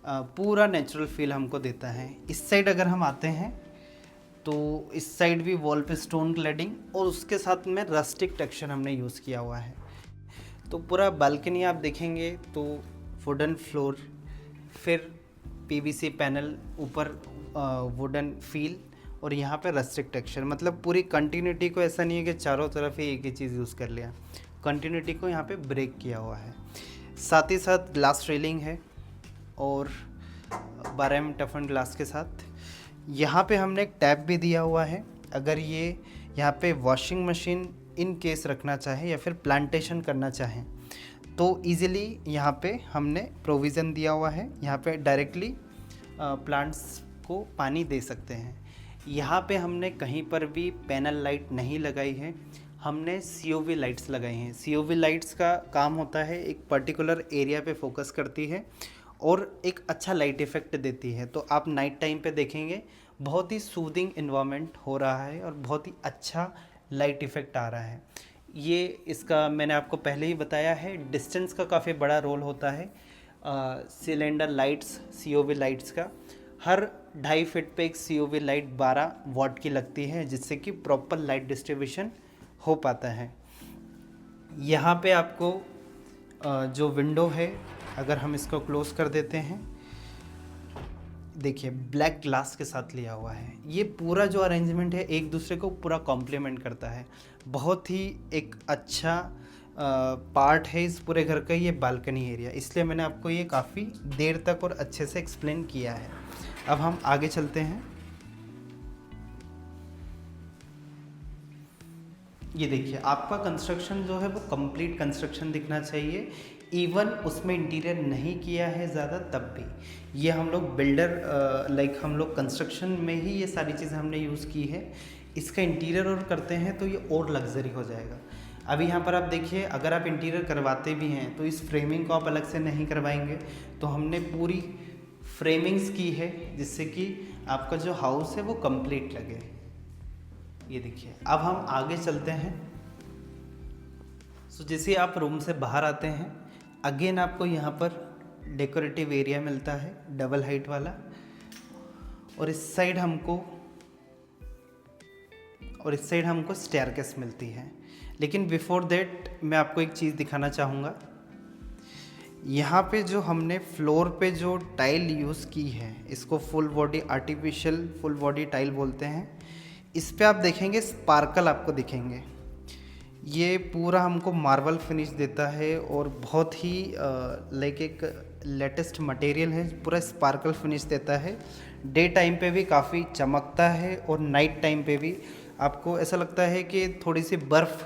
पूरा नेचुरल फील हमको देता है। इस साइड अगर हम आते हैं तो इस साइड भी वॉल पे स्टोन क्लैडिंग और उसके साथ में रस्टिक टेक्सचर हमने यूज़ किया हुआ है। तो पूरा बालकनी आप देखेंगे तो वुडन फ्लोर, फिर PVC पैनल, ऊपर वुडन फील और यहाँ पे रस्टिक टेक्सचर। मतलब पूरी कंटिन्यूटी को, ऐसा नहीं है कि चारों तरफ ही एक ही चीज़ यूज़ कर लिया, कंटिन्यूटी को यहाँ पे ब्रेक किया हुआ है। साथ ही साथ ग्लास रेलिंग है और 12mm टफन ग्लास के साथ। यहाँ पे हमने एक टैप भी दिया हुआ है, अगर ये यहाँ पे वॉशिंग मशीन इन केस रखना चाहे या फिर प्लांटेशन करना चाहें तो इजीली यहाँ पे हमने प्रोविज़न दिया हुआ है। यहाँ पे डायरेक्टली प्लांट्स को पानी दे सकते हैं। यहाँ पे हमने कहीं पर भी पैनल लाइट नहीं लगाई है, हमने COV लाइट्स लगाई हैं। COV लाइट्स का काम होता है, एक पर्टिकुलर एरिया पे फोकस करती है और एक अच्छा लाइट इफ़ेक्ट देती है। तो आप नाइट टाइम पे देखेंगे बहुत ही सूदिंग इन्वायरमेंट हो रहा है और बहुत ही अच्छा लाइट इफ़ेक्ट आ रहा है। ये इसका मैंने आपको पहले ही बताया है, डिस्टेंस का काफ़ी बड़ा रोल होता है। सिलेंडर लाइट्स, COV लाइट्स का, हर 2.5 फीट पे एक COV लाइट 12 वाट की लगती है, जिससे कि प्रॉपर लाइट डिस्ट्रीब्यूशन हो पाता है। यहाँ पे आपको जो विंडो है, अगर हम इसको क्लोज कर देते हैं, देखिए ब्लैक ग्लास के साथ लिया हुआ है। ये पूरा जो अरेंजमेंट है एक दूसरे को पूरा कॉम्प्लीमेंट करता है। बहुत ही एक अच्छा पार्ट है इस पूरे घर का ये बालकनी एरिया, इसलिए मैंने आपको ये काफ़ी देर तक और अच्छे से एक्सप्लेन किया है। अब हम आगे चलते हैं। ये देखिए आपका कंस्ट्रक्शन जो है वो कंप्लीट कंस्ट्रक्शन दिखना चाहिए, इवन उसमें इंटीरियर नहीं किया है ज़्यादा तब भी। ये हम लोग बिल्डर हम लोग कंस्ट्रक्शन में ही ये सारी चीज़ें हमने यूज़ की है, इसका इंटीरियर और करते हैं तो ये और लग्जरी हो जाएगा। अभी यहाँ पर आप देखिए, अगर आप इंटीरियर करवाते भी हैं तो इस फ्रेमिंग को आप अलग से नहीं करवाएंगे, तो हमने पूरी फ्रेमिंग्स की है जिससे कि आपका जो हाउस है वो कंप्लीट लगे। ये देखिए, अब हम आगे चलते हैं। सो जैसे आप रूम से बाहर आते हैं, अगेन आपको यहाँ पर डेकोरेटिव एरिया मिलता है डबल हाइट वाला, और इस साइड हमको स्टेयरकेस मिलती है। लेकिन बिफोर दैट मैं आपको एक चीज़ दिखाना चाहूँगा। यहाँ पे जो हमने फ्लोर पे जो टाइल यूज़ की है, इसको full body artificial full body tile बोलते हैं। इस पे आप देखेंगे स्पार्कल आपको दिखेंगे। ये पूरा हमको मार्बल फिनिश देता है और बहुत ही लाइक एक लेटेस्ट मटेरियल है, पूरा स्पार्कल फिनिश देता है। डे टाइम पे भी काफ़ी चमकता है और नाइट टाइम पे भी आपको ऐसा लगता है कि थोड़ी सी बर्फ़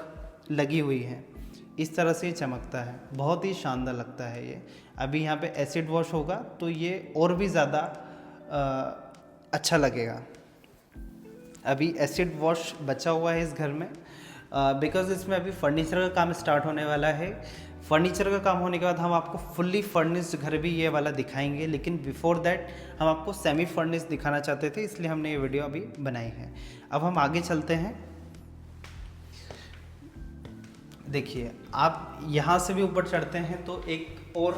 लगी हुई है, इस तरह से चमकता है। बहुत ही शानदार लगता है ये। अभी यहाँ पे एसिड वॉश होगा तो ये और भी ज़्यादा अच्छा लगेगा। अभी एसिड वॉश बचा हुआ है इस घर में, बिकॉज़ इसमें अभी फर्नीचर का काम स्टार्ट होने वाला है। फर्नीचर का काम होने के बाद हम आपको फुल्ली फर्निश्ड घर भी ये वाला दिखाएंगे, लेकिन बिफोर दैट हम आपको सेमी फर्निश्ड दिखाना चाहते थे, इसलिए हमने ये वीडियो अभी बनाई है। अब हम आगे चलते हैं। देखिए, आप यहाँ से भी ऊपर चढ़ते हैं तो एक और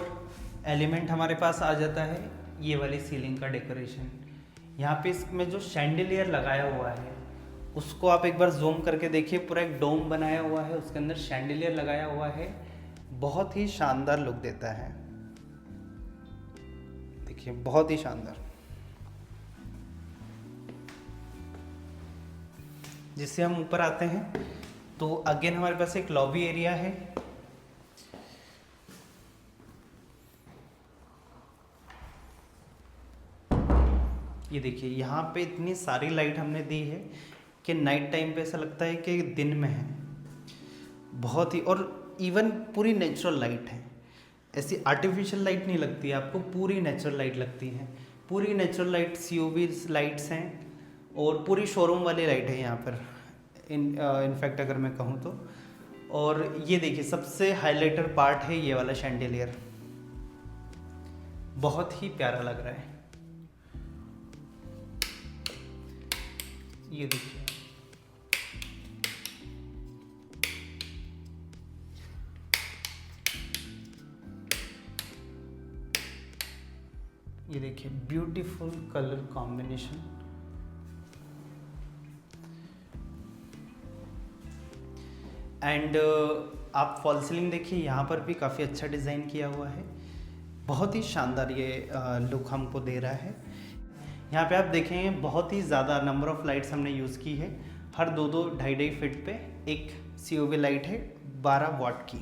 एलिमेंट हमारे पास आ जाता है, ये वाली सीलिंग का डेकोरेशन। यहाँ पे इसमें जो शैंडिलियर लगाया हुआ है उसको आप एक बार जूम करके देखिए, पूरा एक डोम बनाया हुआ है, उसके अंदर शैंडिलियर लगाया हुआ है, बहुत ही शानदार लुक देता है। देखिए, बहुत ही शानदार। जिससे हम ऊपर आते हैं तो अगेन हमारे पास एक लॉबी एरिया है। ये देखिए, यहाँ पे इतनी सारी लाइट हमने दी है कि नाइट टाइम पे ऐसा लगता है कि दिन में है, बहुत ही। और इवन पूरी नेचुरल लाइट है, ऐसी आर्टिफिशियल लाइट नहीं लगती है आपको, पूरी नेचुरल लाइट लगती है। पूरी नेचुरल लाइट COB लाइट्स हैं और पूरी शोरूम वाली लाइट है यहाँ पर इनफैक्ट अगर मैं कहूँ तो। और ये देखिए, सबसे हाइलाइटर पार्ट है ये वाला शैंडिलियर, बहुत ही प्यारा लग रहा है। ये देखिए, ये देखिए, ब्यूटीफुल कलर कॉम्बिनेशन। एंड आप फॉल सीलिंग देखिए, यहाँ पर भी काफ़ी अच्छा डिज़ाइन किया हुआ है, बहुत ही शानदार ये लुक हमको दे रहा है। यहाँ पे आप देखेंगे बहुत ही ज़्यादा नंबर ऑफ़ लाइट्स हमने यूज़ की है। हर 2-2 2.5 फीट पे एक COB लाइट है 12 वाट की,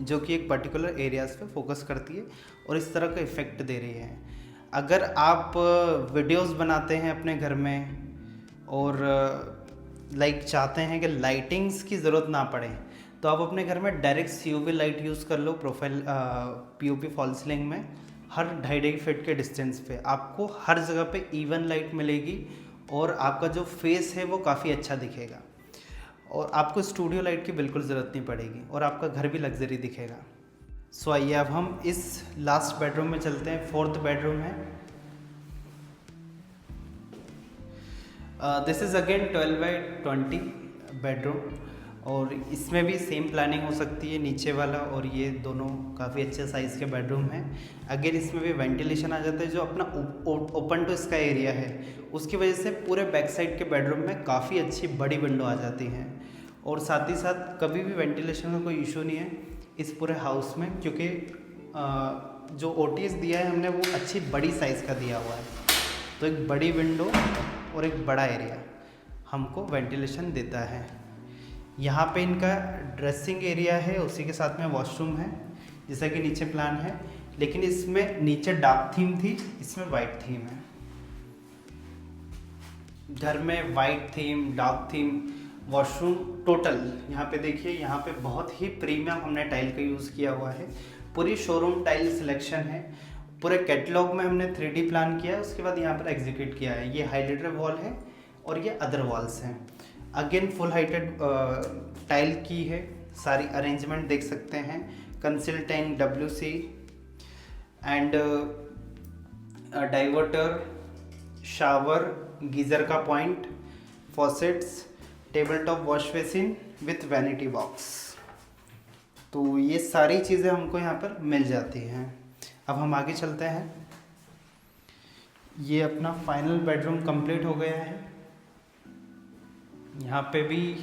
जो कि एक पर्टिकुलर एरियाज़ पे फोकस करती है और इस तरह का इफ़ेक्ट दे रही है। अगर आप वीडियोस बनाते हैं अपने घर में और लाइक चाहते हैं कि लाइटिंग्स की ज़रूरत ना पड़े, तो आप अपने घर में डायरेक्ट COB लाइट यूज़ कर लो। प्रोफाइल POP फॉल सीलिंग में हर 2.5 फीट के डिस्टेंस पे आपको हर जगह पे इवन लाइट मिलेगी और आपका जो फेस है वो काफ़ी अच्छा दिखेगा और आपको स्टूडियो लाइट की बिल्कुल ज़रूरत नहीं पड़ेगी और आपका घर भी लग्जरी दिखेगा। सो आइए अब हम इस लास्ट बेडरूम में चलते हैं। 4th बेडरूम है। This is again 12x20 bedroom और इसमें भी सेम प्लानिंग हो सकती है, नीचे वाला और ये दोनों काफ़ी अच्छे साइज़ के बेडरूम हैं। अगेन इसमें भी वेंटिलेशन आ जाता है, जो अपना ओपन टू स्काई एरिया है उसकी वजह से पूरे बैक साइड के बेडरूम में काफ़ी अच्छी बड़ी विंडो आ जाती हैं और साथ ही साथ कभी भी वेंटिलेशन का कोई इशू नहीं है इस पूरे हाउस में, क्योंकि जो OTS दिया है हमने वो अच्छी बड़ी साइज़ का दिया हुआ है, तो एक बड़ी विंडो और एक बड़ा एरिया हमको वेंटिलेशन देता है। यहाँ पे इनका ड्रेसिंग एरिया है, उसी के साथ में वॉशरूम है जैसा कि नीचे प्लान है, लेकिन इसमें नीचे डार्क थीम थी, इसमें वाइट थीम है। घर में white theme, dark theme, washroom total यहाँ पे देखिए, यहाँ पे बहुत ही प्रीमियम हमने टाइल का यूज़ किया हुआ है। पूरी शोरूम टाइल सिलेक्शन है, पूरे कैटलॉग में हमने 3D प्लान किया है, उसके बाद यहाँ पर एग्जीक्यूट किया है। ये हाइलाइटर वॉल है और ये अदर वॉल्स हैं। अगेन फुल हाइटेड टाइल की है, सारी अरेंजमेंट देख सकते हैं। Conceal tank, WC and diverter, shower, geyser का point, faucets, table top wash basin with vanity box. तो ये सारी चीज़ें हमको यहाँ पर मिल जाती हैं। अब हम आगे चलते हैं। ये अपना फाइनल बेडरूम कंप्लीट हो गया है। यहाँ पे भी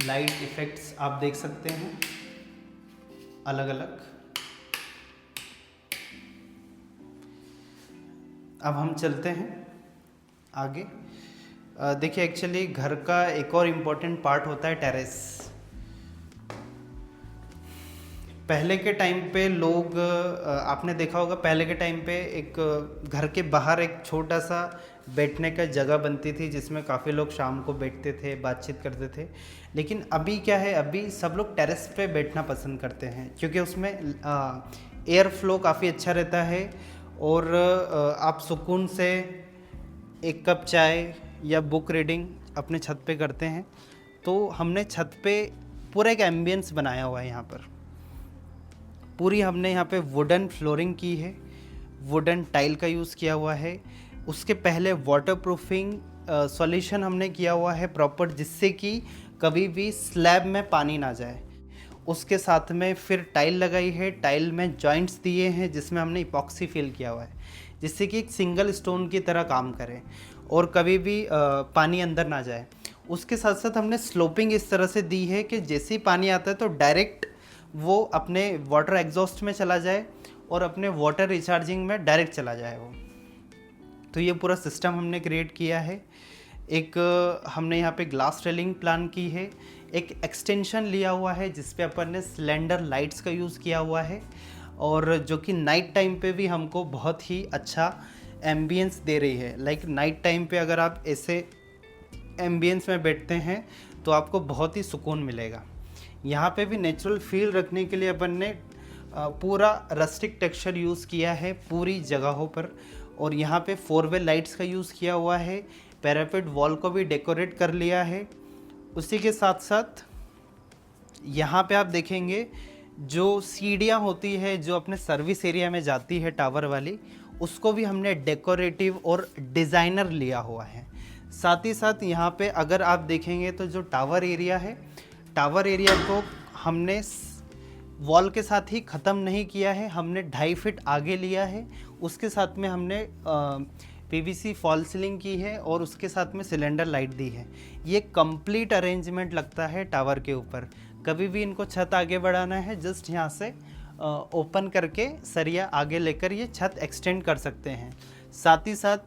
लाइट इफ़ेक्ट्स आप देख सकते हैं अलग अलग। अब हम चलते हैं आगे। देखिए, एक्चुअली घर का एक और इम्पोर्टेंट पार्ट होता है टेरेस। पहले के टाइम पे लोग, आपने देखा होगा, पहले के टाइम पे एक घर के बाहर एक छोटा सा बैठने का जगह बनती थी जिसमें काफ़ी लोग शाम को बैठते थे, बातचीत करते थे। लेकिन अभी क्या है, अभी सब लोग टेरेस पे बैठना पसंद करते हैं क्योंकि उसमें एयर फ्लो काफ़ी अच्छा रहता है और आप सुकून से एक कप चाय या बुक रीडिंग अपने छत पे करते हैं। तो हमने छत पे पूरा एक एम्बियंस बनाया हुआ है। यहाँ पर पूरी हमने यहाँ पे वुडन फ्लोरिंग की है, वुडन टाइल का यूज़ किया हुआ है। उसके पहले वाटरप्रूफिंग सॉल्यूशन हमने किया हुआ है प्रॉपर, जिससे कि कभी भी स्लैब में पानी ना जाए। उसके साथ में फिर टाइल लगाई है, टाइल में जॉइंट्स दिए हैं जिसमें हमने इपॉक्सी फिल किया हुआ है, जिससे कि एक सिंगल स्टोन की तरह काम करे और कभी भी पानी अंदर ना जाए। उसके साथ साथ हमने स्लोपिंग इस तरह से दी है कि जैसे ही पानी आता है तो डायरेक्ट वो अपने वाटर एग्जॉस्ट में चला जाए और अपने वाटर रिचार्जिंग में डायरेक्ट चला जाए वो। तो ये पूरा सिस्टम हमने क्रिएट किया है। एक हमने यहाँ पे ग्लास रेलिंग प्लान की है, एक एक्सटेंशन लिया हुआ है जिस पे अपन ने सिलेंडर लाइट्स का यूज़ किया हुआ है और जो कि नाइट टाइम पे भी हमको बहुत ही अच्छा एम्बियंस दे रही है। लाइक नाइट टाइम पे अगर आप ऐसे एम्बियंस में बैठते हैं तो आपको बहुत ही सुकून मिलेगा। यहाँ पे भी नेचुरल फील रखने के लिए अपन ने पूरा रस्टिक टेक्सचर यूज़ किया है पूरी जगहों पर और यहाँ पे 4-वे लाइट्स का यूज़ किया हुआ है। पैरापेट वॉल को भी डेकोरेट कर लिया है। उसी के साथ साथ यहाँ पे आप देखेंगे जो सीढ़ियाँ होती है जो अपने सर्विस एरिया में जाती है टावर वाली, उसको भी हमने डेकोरेटिव और डिज़ाइनर लिया हुआ है। साथ ही साथ यहाँ पे अगर आप देखेंगे तो जो टावर एरिया है, टावर एरिया को हमने वॉल के साथ ही ख़त्म नहीं किया है, हमने 2.5 फीट आगे लिया है। उसके साथ में हमने PVC फॉल सीलिंग की है और उसके साथ में सिलेंडर लाइट दी है। ये कंप्लीट अरेंजमेंट लगता है टावर के ऊपर। कभी भी इनको छत आगे बढ़ाना है, जस्ट यहाँ से ओपन करके सरिया आगे लेकर ये छत एक्सटेंड कर सकते हैं। साथ ही साथ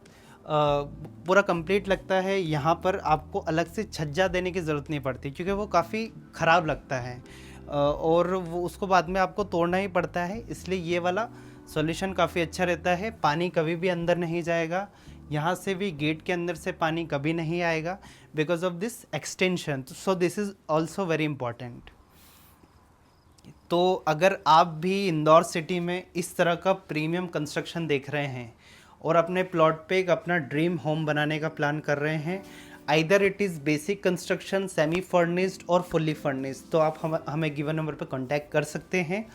पूरा कंप्लीट लगता है। यहाँ पर आपको अलग से छज्जा देने की ज़रूरत नहीं पड़ती क्योंकि वो काफ़ी ख़राब लगता है और वो उसको बाद में आपको तोड़ना ही पड़ता है। इसलिए ये वाला सॉल्यूशन काफ़ी अच्छा रहता है। पानी कभी भी अंदर नहीं जाएगा, यहाँ से भी गेट के अंदर से पानी कभी नहीं आएगा because of this extension. So this is also very important. तो अगर आप भी इंदौर सिटी में इस तरह का प्रीमियम कंस्ट्रक्शन देख रहे हैं और अपने प्लॉट पे एक अपना ड्रीम होम बनाने का प्लान कर रहे हैं, either it is basic construction, semi furnished और फुल्ली फर्निश्ड, तो आप हमें गिवन नंबर पर कांटेक्ट कर सकते हैं।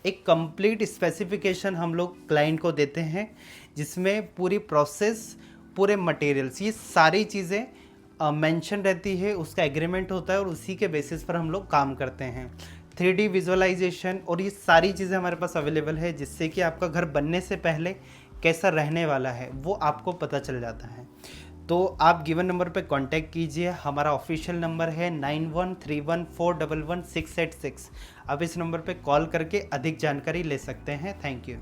एक कंप्लीट स्पेसिफिकेशन हम लोग क्लाइंट को देते हैं जिसमें पूरी प्रोसेस, पूरे मटेरियल्स, ये सारी चीज़ें मेंशन रहती है, उसका एग्रीमेंट होता है और उसी के बेसिस पर हम लोग काम करते हैं। 3D विजुअलाइजेशन और ये सारी चीज़ें हमारे पास अवेलेबल है जिससे कि आपका घर बनने से पहले कैसा रहने वाला है वो आपको पता चल जाता है। तो आप गिवन नंबर पे कांटेक्ट कीजिए। हमारा ऑफिशियल नंबर है 9131411686। आप इस नंबर पे कॉल करके अधिक जानकारी ले सकते हैं। Thank you.